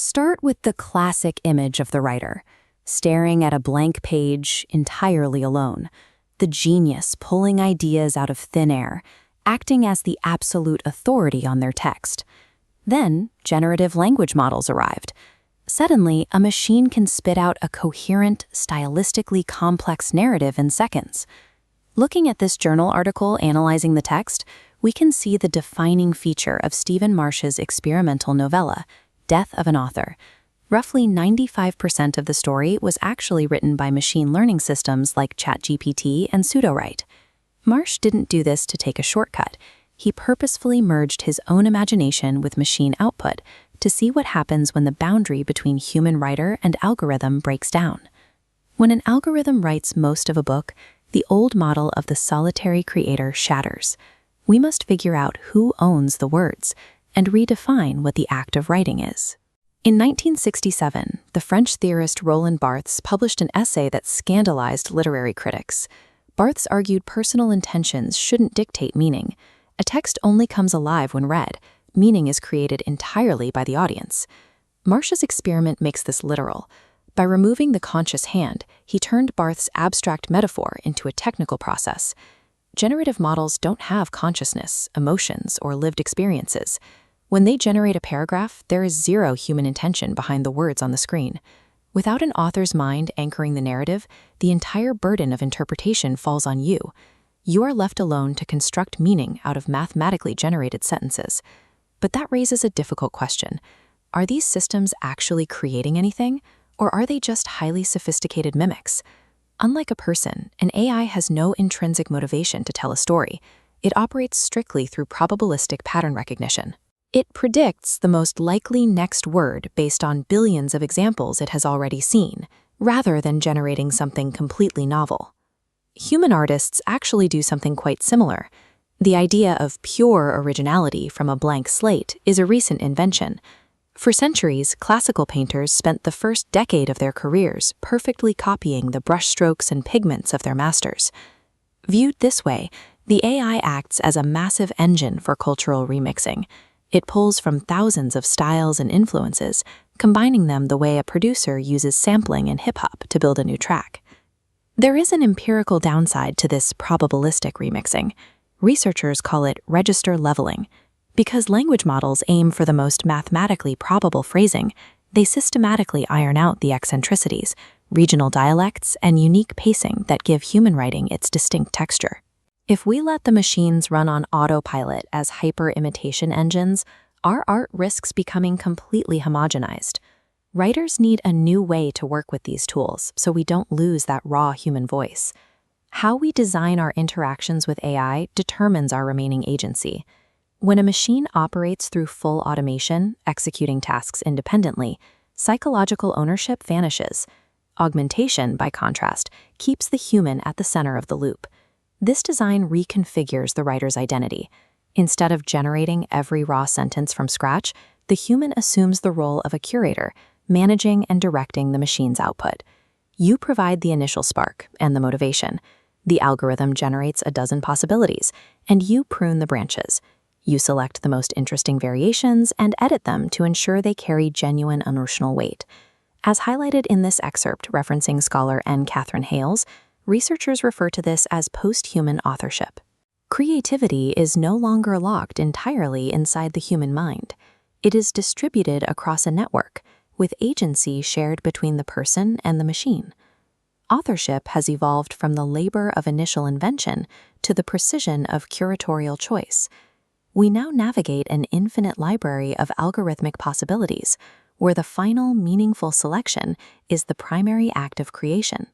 Start with the classic image of the writer, staring at a blank page entirely alone, the genius pulling ideas out of thin air, acting as the absolute authority on their text. Then, generative language models arrived. Suddenly, a machine can spit out a coherent, stylistically complex narrative in seconds. Looking at this journal article analyzing the text, we can see the defining feature of Stephen Marsh's experimental novella, Death of an Author. Roughly 95% of the story was actually written by machine learning systems like ChatGPT and Pseudowrite. Marsh didn't do this to take a shortcut. He purposefully merged his own imagination with machine output to see what happens when the boundary between human writer and algorithm breaks down. When an algorithm writes most of a book, the old model of the solitary creator shatters. We must figure out who owns the words and redefine what the act of writing is. In 1967, the French theorist Roland Barthes published an essay that scandalized literary critics. Barthes argued personal intentions shouldn't dictate meaning. A text only comes alive when read. Meaning is created entirely by the audience. Marsh's experiment makes this literal. By removing the conscious hand, he turned Barthes' abstract metaphor into a technical process. Generative models don't have consciousness, emotions, or lived experiences. When they generate a paragraph, there is zero human intention behind the words on the screen. Without an author's mind anchoring the narrative, the entire burden of interpretation falls on you. You are left alone to construct meaning out of mathematically generated sentences. But that raises a difficult question. Are these systems actually creating anything, or are they just highly sophisticated mimics? Unlike a person, an AI has no intrinsic motivation to tell a story. It operates strictly through probabilistic pattern recognition. It predicts the most likely next word based on billions of examples it has already seen, rather than generating something completely novel. Human artists actually do something quite similar. The idea of pure originality from a blank slate is a recent invention. For centuries, classical painters spent the first decade of their careers perfectly copying the brushstrokes and pigments of their masters. Viewed this way, the AI acts as a massive engine for cultural remixing. It pulls from thousands of styles and influences, combining them the way a producer uses sampling in hip-hop to build a new track. There is an empirical downside to this probabilistic remixing. Researchers call it register leveling. Because language models aim for the most mathematically probable phrasing, they systematically iron out the eccentricities, regional dialects, and unique pacing that give human writing its distinct texture. If we let the machines run on autopilot as hyper-imitation engines, our art risks becoming completely homogenized. Writers need a new way to work with these tools so we don't lose that raw human voice. How we design our interactions with AI determines our remaining agency. When a machine operates through full automation, executing tasks independently, psychological ownership vanishes. Augmentation, by contrast, keeps the human at the center of the loop. This design reconfigures the writer's identity. Instead of generating every raw sentence from scratch, the human assumes the role of a curator, managing and directing the machine's output. You provide the initial spark and the motivation. The algorithm generates a dozen possibilities, and you prune the branches. You select the most interesting variations and edit them to ensure they carry genuine emotional weight. As highlighted in this excerpt referencing scholar N. Catherine Hales, researchers refer to this as post-human authorship. Creativity is no longer locked entirely inside the human mind. It is distributed across a network, with agency shared between the person and the machine. Authorship has evolved from the labor of initial invention to the precision of curatorial choice. We now navigate an infinite library of algorithmic possibilities, where the final meaningful selection is the primary act of creation.